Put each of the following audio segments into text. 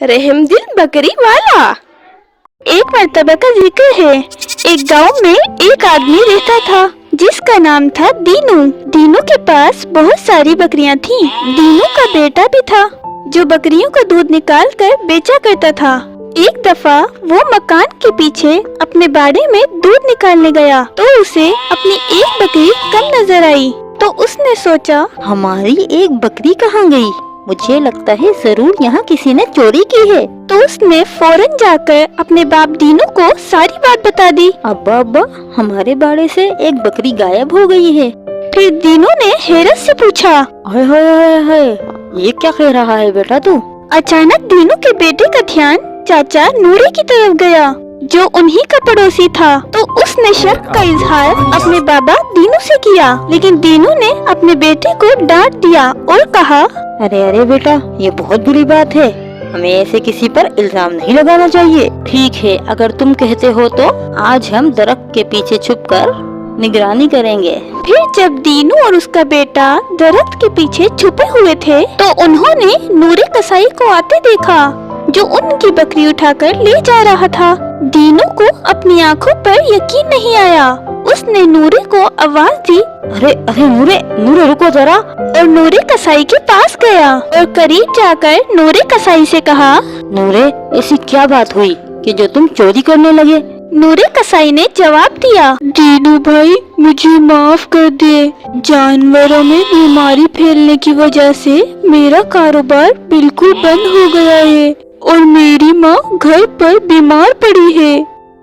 रहमदिल बकरी वाला। एक मर्तबा का जिक्र है। एक गांव में एक आदमी रहता था जिसका नाम था दीनू। दीनू के पास बहुत सारी बकरियां थीं। दीनू का बेटा भी था जो बकरियों का दूध निकाल कर बेचा करता था। एक दफा वो मकान के पीछे अपने बाड़े में दूध निकालने गया तो उसे अपनी एक बकरी कम नजर आई। तो उसने सोचा, हमारी एक बकरी कहाँ गई? मुझे लगता है जरूर यहाँ किसी ने चोरी की है। तो उसने फौरन जाकर अपने बाप दीनू को सारी बात बता दी। अब्बा अब्बा, हमारे बाड़े से एक बकरी गायब हो गई है। फिर दीनू ने हैरत से पूछा, हाय हाय हाय हाय, ये क्या कह रहा है बेटा तू? अचानक दीनू के बेटे का ध्यान चाचा नूरे की तरफ गया जो उन्हीं का पड़ोसी था। तो उसने शक का इजहार अपने बाबा दीनू से किया, लेकिन दीनू ने अपने बेटे को डांट दिया और कहा, अरे अरे बेटा, ये बहुत बुरी बात है। हमें ऐसे किसी पर इल्जाम नहीं लगाना चाहिए। ठीक है, अगर तुम कहते हो तो आज हम दरख्त के पीछे छुपकर निगरानी करेंगे। फिर जब दीनू और उसका बेटा दरख्त के पीछे छुपे हुए थे तो उन्होंने नूरे कसाई को आते देखा जो उनकी बकरी उठाकर ले जा रहा था। दीनू को अपनी आंखों पर यकीन नहीं आया। उसने नूरे को आवाज दी, अरे अरे नूरे, नूरे रुको जरा। और नूरे कसाई के पास गया और करीब जाकर नूरे कसाई से कहा, नूरे, ऐसी क्या बात हुई कि जो तुम चोरी करने लगे? नूरे कसाई ने जवाब दिया, दीनू भाई, मुझे माफ कर दे। जानवरों में बीमारी फैलने की वजह से मेरा कारोबार बिल्कुल बंद हो गया है और मेरी माँ घर पर बीमार पड़ी है।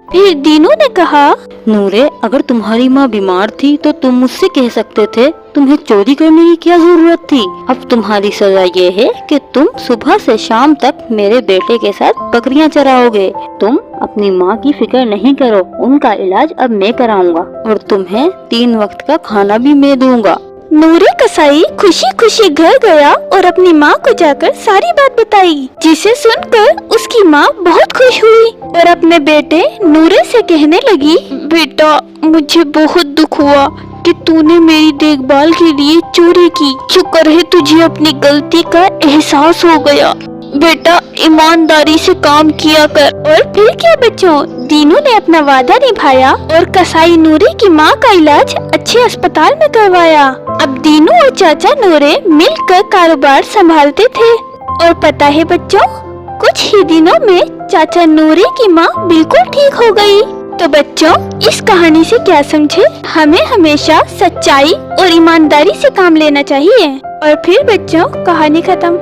फिर दीनू ने कहा, नूरे, अगर तुम्हारी माँ बीमार थी तो तुम मुझसे कह सकते थे। तुम्हें चोरी करने की क्या जरूरत थी? अब तुम्हारी सजा ये है कि तुम सुबह से शाम तक मेरे बेटे के साथ बकरियां चराओगे। तुम अपनी माँ की फिक्र नहीं करो, उनका इलाज अब मैं कराऊंगा और तुम्हें 3 वक्त का खाना भी मैं दूंगा। नूरे कसाई खुशी खुशी घर गया और अपनी माँ को जाकर सारी बात बताई, जिसे सुनकर उसकी माँ बहुत खुश हुई और अपने बेटे नूरे से कहने लगी, बेटा, मुझे बहुत दुख हुआ कि तूने मेरी देखभाल के लिए चोरी की। शुक्र है तुझे अपनी गलती का एहसास हो गया। बेटा, ईमानदारी से काम किया कर। और फिर क्या बच्चों, दीनू ने अपना वादा निभाया और कसाई नूरे की माँ का इलाज अच्छे अस्पताल में करवाया। अब दीनू और चाचा नूरे मिलकर कारोबार संभालते थे। और पता है बच्चों, कुछ ही दिनों में चाचा नूरे की माँ बिल्कुल ठीक हो गई। तो बच्चों, इस कहानी से क्या समझे? हमें हमेशा सच्चाई और ईमानदारी से काम लेना चाहिए। और फिर बच्चों, कहानी खत्म।